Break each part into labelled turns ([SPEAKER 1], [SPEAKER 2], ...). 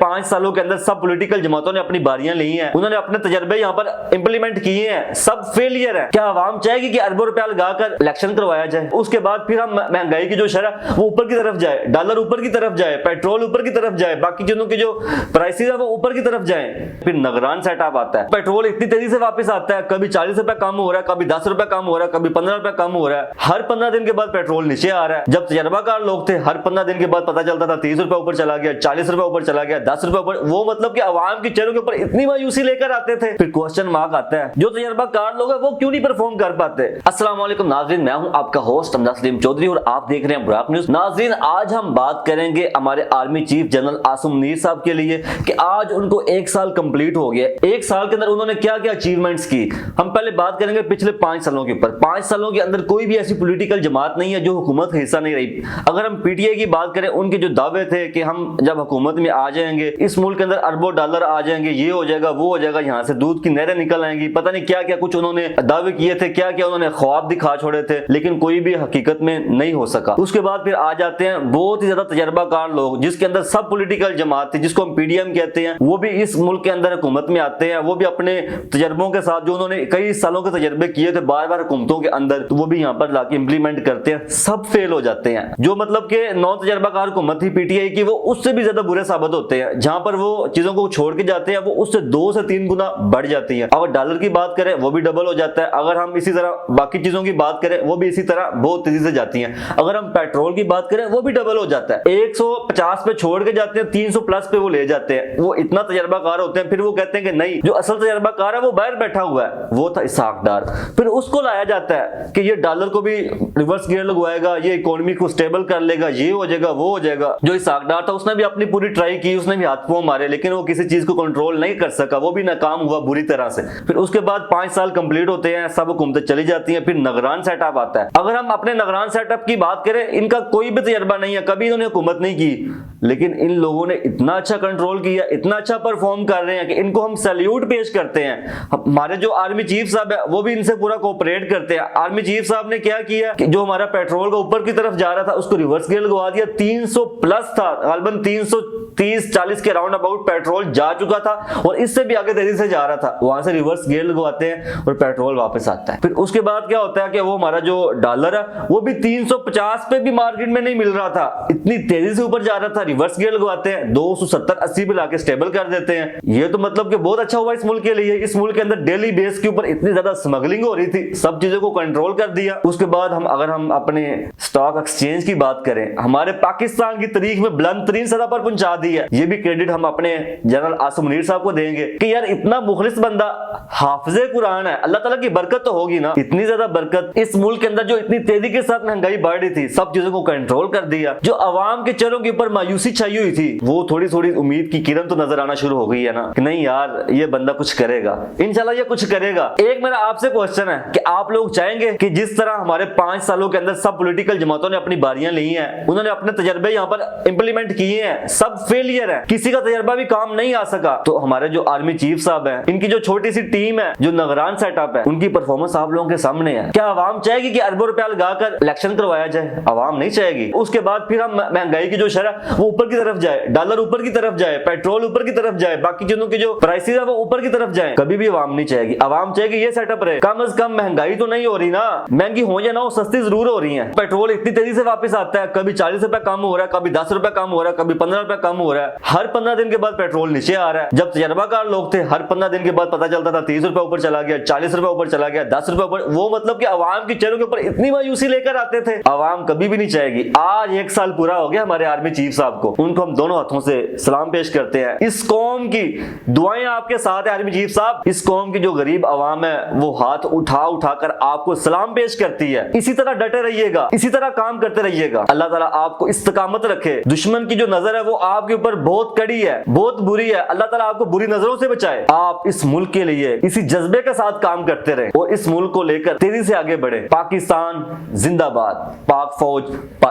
[SPEAKER 1] 5 सालों के अंदर सब पॉलिटिकल जमातों ने अपनी बारियां ली हैं, उन्होंने अपने तजर्बे यहाँ पर इंप्लीमेंट किए हैं, सब फेलियर है। क्या आवाम चाहेगी कि अरबों रुपया लगाकर इलेक्शन करवाया जाए, उसके बाद फिर हम महंगाई की जो शरह वो ऊपर की तरफ जाए, डॉलर ऊपर की तरफ जाए, पेट्रोल ऊपर की तरफ जाए, बाकी चीजों की जो प्राइसेस है वो ऊपर की तरफ जाए। फिर नगरान सेटअप आता है, पेट्रोल इतनी तेजी से वापस आता है, कभी 40 रुपए कम हो रहा है, कभी 10 रुपए कम हो रहा है, कभी 15 रुपए कम हो रहा है। हर 15 दिन के बाद पेट्रोल नीचे आ रहा है। जब तजर्बाकार लोग थे, हर 15 दिन के बाद पता चलता था 30 रुपए ऊपर चला गया, 40 रुपए ऊपर चला गया, 10 रुपए ऊपर। वो मतलब कि आवाम के चेहरों के ऊपर इतनी मायूसी लेकर आते थे। फिर क्वेश्चन मार्क आता है, जो तजर्बाकार लोग हैं वो क्यों नहीं परफॉर्म कर पाते। अस्सलाम वालेकुम नाज़रीन, मैं हूं आपका होस्ट हमजा सलीम चौधरी और आप देख रहे हैं बुराक न्यूज। नाज़रीन, आज हम बात करेंगे हमारे army chief general Asim Munir साहब के लिए कि आज उनको 1 साल कंप्लीट हो गया। 1 साल के अंदर उन्होंने क्या क्या अचीवमेंट्स की। हम पहले बात करेंगे पिछले 5 सालों के ऊपर। 5 सालों के अंदर कोई भी ऐसी पॉलिटिकल जमात नहीं है जो हुकूमत का हिस्सा नहीं रही। अगर हम पीटीआई की बात करें, उनके जो दावे थे कि हम जब हुकूमत में आ जाएंगे, इस मुल्क के अंदर अरबों डॉलर आ जाएंगे, ये हो जाएगा, वो हो जाएगा, यहाँ से दूध की नहरें निकल आएंगी, पता नहीं क्या क्या कुछ उन्होंने दावे किए थे, क्या क्या उन्होंने ख्वाब दिखा छोड़े थे, लेकिन कोई भी हकीकत में नहीं हो सका। उसके बाद फिर आ जाते हैं बहुत ही ज्यादा तजर्बाकार लोग, जिसके अंदर सब पॉलिटिकल जमात थी, जिसको हम पीडीएम कहते हैं, वो भी इस मुल्क के अंदर हुकूमत में आते हैं। वो भी अपने तजर्बों के साथ, जो उन्होंने कई सालों के तजर्बे किए थे बार बार हुकूमतों के अंदर, तो वो भी यहाँ पर लाके इंप्लीमेंट करते हैं, सब फेल हो जाते हैं। जो मतलब कि नौ तजर्बाकार हुकूमत थी पीटीआई की, वो उससे भी ज्यादा बुरे साबित होते हैं। जहां पर वो चीजों को छोड़ के जाते हैं, वो उससे 2 से 3 गुना बढ़ जाती है। अगर डॉलर की बात करें, वो भी डबल हो जाता है। अगर हम इसी तरह बाकी चीजों की बात करें, वो भी इसी तरह बहुत तेजी से जाती हैं। अगर हम पेट्रोल की बात करें, वो भी डबल हो जाता है। 150 पे छोड़ के जाते हैं, 300 प्लस पे वो ले जाते हैं। वो इतना तजर्बाकार होते हैं। फिर वो कहते हैं कि नहीं, जो असल तजर्बाकार है वो बाहर बैठा हुआ है, वो था इसहाक डार। फिर उसको लाया जाता है कि ये डॉलर को भी रिवर्स गियर लगवाएगा, ये इकोनॉमी को स्टेबल कर लेगा, ये हो जाएगा, वो हो जाएगा। जो इसहाक डार था, उसने भी अपनी पूरी ट्राई की, उसने भी हाथ पांव मारे, लेकिन वो किसी चीज को कंट्रोल नहीं कर सका, वो भी नाकाम हुआ बुरी तरह से। फिर उसके बाद 5 साल कंप्लीट होते हैं, सब हुकूमतें चली जाती हैं। फिर नगरान सेटअप आता है। अगर हम अपने नगरान सेटअप की बात करें, इनका कोई भी तजर्बा नहीं है, कभी इन्होंने हुकूमत नहीं की, लेकिन इन लोगों ने इतना अच्छा कंट्रोल किया, इतना अच्छा परफॉर्म कर रहे हैं कि इनको हम सैल्यूट पेश करते हैं। हमारे जो आर्मी चीफ साहब है, वो भी इनसे पूरा कोऑपरेट करते हैं। आर्मी चीफ साहब ने क्या किया कि जो हमारा पेट्रोल का ऊपर की तरफ जा रहा था, उसको रिवर्स गियर लगवा दिया। 300 प्लस था, गालबन 330-40 के राउंड अबाउट पेट्रोल जा चुका था और इससे भी आगे तेजी से जा रहा था। वहां से रिवर्स गियर लगवाते हैं और पेट्रोल वापस आता है। फिर उसके बाद क्या होता है कि वो हमारा जो डॉलर है, वो भी 350 पे भी मार्केट में नहीं मिल रहा था, इतनी तेजी से ऊपर जा रहा था। रिवर्स गियर लगवाते हैं, 270-80 पे लाके स्टेबल कर देते हैं। ये तो मतलब कि बहुत अच्छा हुआ इस मुल्क के लिए। इस मुल्क के अंदर डेली बेस के ऊपर इतनी ज्यादा स्मगलिंग हो रही थी, सब चीजों को कंट्रोल कर दिया। उसके बाद अगर हम अपने स्टॉक एक्सचेंज की बात करें, हमारे पाकिस्तान की तारीख में बुलंद तरीन सतह पर पहुंचा दी है। ये भी क्रेडिट हम अपने जनरल आसिम मुनीर साहब को देंगे कि यार इतना मुखलिस बंदा, हाफिज़े कुरान है, अल्लाह ताला की बरकत तो होगी ना। इतनी ज्यादा बरकत इस मुल्क के अंदर, जो इतनी तेजी के साथ महंगाई बढ़ रही थी, सब चीजों को कंट्रोल कर दिया। जो आवाम के चेहरों के ऊपर मायूसी छाई हुई थी, वो थोड़ी थोड़ी उम्मीद की किरण तो नजर आना शुरू हो गई है ना, कि नहीं यार ये बंदा कुछ करेगा, इंशाल्लाह ये कुछ करेगा। एक मेरा आपसे क्वेश्चन है कि आप लोग चाहेंगे कि जिस तरह हमारे 5 सालों के अंदर सब पॉलिटिकल जमातों ने अपनी बारियां ली हैं, उन्होंने अपने तजर्बे यहाँ पर इंप्लीमेंट किए हैं, सब फेलियर है, किसी का तजर्बा भी काम नहीं आ सका, तो हमारे जो आर्मी चीफ साहब हैं, इनकी जो छोटी सी टीम है, जो नगरान सेटअप है, उनकी परफॉर्मेंस आप लोगों के सामने है। क्या आवाम चाहेगी कि अरबों रुपया लगाकर इलेक्शन करवाया जाए? आवाम नहीं चाहेगी। उसके बाद फिर हम महंगाई की जो शरह वो ऊपर की तरफ जाए, डॉलर ऊपर की तरफ जाए, पेट्रोल ऊपर की तरफ जाए, बाकी चीजों की जो प्राइसेस है वो ऊपर की तरफ जाए, कभी भी आवाम नहीं चाहेगी। आवाम चाहेगी ये सेटअप रहे, कम से कम महंगाई तो नहीं हो रही ना, महंगी हो या ना हो, सस्ती जरूर हो रही है। पेट्रोल इतनी तेजी से वापस आता है, कभी 40 रुपए कम हो रहा है, कभी 10 रुपए कम हो रहा है, कभी 15 रुपए कम हो रहा है। हर 15 दिन के बाद पेट्रोल नीचे आ रहा है। जब तजर्बाकार लोग थे, हर 15 दिन के बाद पता चलता था 30 रुपए ऊपर चला गया, 40 रुपए ऊपर चला गया, 10 रुपए ऊपर। वो मतलब कि आवाम के चेहरों के ऊपर इतनी मायूसी लेकर आते थे, आवाम कभी भी नहीं चाहेगी। आज 1 साल पूरा हो गया हमारे आर्मी चीफ साहब को, उनको हम दोनों हाथों से सलाम पेश करते हैं। इस कौम की दुआएं आपके साथ है आर्मी चीफ साहब। इस कौम की जो गरीब आवाम है, वो हाथ उठा उठाकर आपको सलाम पेश करती है। इसी तरह डटे रहिएगा, इसी तरह काम करते रहिएगा। अल्लाह ताला आपको इस्तकामत रखे। दुश्मन की जो नजर है वो आपके ऊपर बहुत कड़ी है, बहुत बुरी है। अल्लाह ताला आपको बुरी नजरों से बचाए। आप इस मुल्क के लिए इसी जज्बे के साथ काम करते रहे और इस मुल्क को लेकर तेजी से आगे बढ़े। पाकिस्तान जिंदाबाद, पाक फौज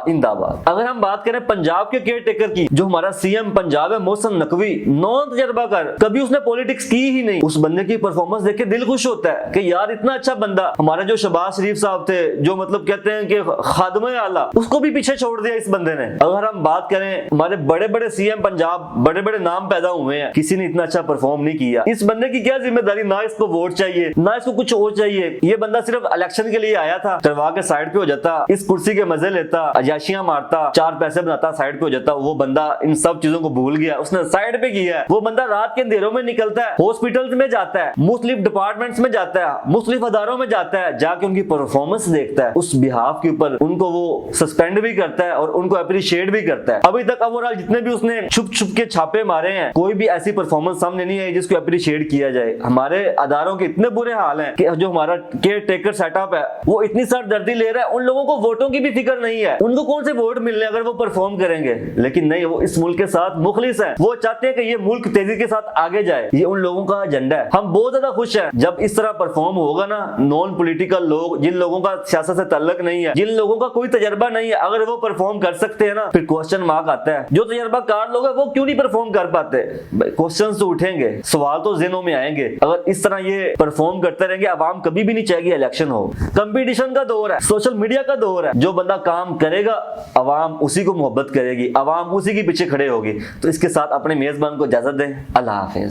[SPEAKER 1] इंदाबाद। अगर हम बात करें पंजाब के केयर टेकर की, जो हमारा सीएम पंजाब है मोहसिन नकवी, नॉन तजर्बाकार, कभी उसने पॉलिटिक्स की ही नहीं। उस बंदे की परफॉर्मेंस देख के दिल खुश होता है कि यार इतना अच्छा बंदा। हमारे जो शहबाज शरीफ साहब थे, जो मतलब कहते हैं कि खादमे आला, उसको भी पीछे छोड़ दिया इस बंदे ने। अगर हम बात करें हमारे बड़े बड़े सीएम पंजाब आप बड़े बड़े नाम पैदा हुए हैं, किसी ने इतना अच्छा परफॉर्म नहीं किया। इस बंदे की क्या जिम्मेदारी, ना इसको वोट चाहिए ना इसको कुछ और चाहिए। ये बंदा सिर्फ इलेक्शन के लिए आया था, करवा के साइड पे हो जाता, इस कुर्सी के मजे लेता, अजाशियां मारता, 4 पैसे बनाता, साइड पे हो जाता। वो बंदा इन सब चीजों को भूल गया, उसने साइड पे किया है। वो बंदा रात के अंधेरों में निकलता है, हॉस्पिटल्स में जाता है, मुख्तलिफ डिपार्टमेंट्स में जाता है, मुख्तलिफ अदारों में जाता है, जाके उनकी परफॉर्मेंस देखता है, उस बिहाफ के ऊपर उनको वो सस्पेंड भी करता है और उनको अप्रिशिएट भी करता है। अभी तक ओवरऑल जितने भी उसने छुप छुप के छापे मारे हैं, कोई भी ऐसी परफॉर्मेंस सामने नहीं आई जिसको अप्रिशिएट किया जाए। हमारे अदारों के इतने बुरे हाल हैं कि जो हमारा केयर टेकर सेटअप है वो इतनी सरदर्दी ले रहा है, उन लोगों को वोटों की भी फिक्र नहीं है, उनको कौन से वोट मिलने अगर वो परफॉर्म करेंगे। लेकिन नहीं, वो इस मुल्क के साथ मुखलिस है, वो चाहते हैं कि ये मुल्क तेजी के साथ आगे जाए, ये उन लोगों का एजेंडा है। हम बहुत ज्यादा खुश हैं जब इस तरह परफॉर्म होगा ना, नॉन पॉलिटिकल लोग, जिन लोगों का सियासत से ताल्लुक नहीं है, जिन लोगों का कोई तजर्बा नहीं है, अगर वो परफॉर्म कर सकते हैं ना, फिर क्वेश्चन मार्क आता है। जो तजर्बाकार लोग हैं वो क्यों नहीं परफॉर्म कर पाते? क्वेश्चन तो उठेंगे, सवाल तो ज़हनों में आएंगे। अगर इस तरह ये परफॉर्म करते रहेंगे, अवाम कभी भी नहीं चाहेगी इलेक्शन हो। कंपटीशन का दौर है, सोशल मीडिया का दौर है, जो बंदा काम करेगा अवाम उसी को मोहब्बत करेगी, अवाम उसी के पीछे खड़े होगी। तो इसके साथ अपने मेजबान को इजाजत दें। अल्लाह हाफिज।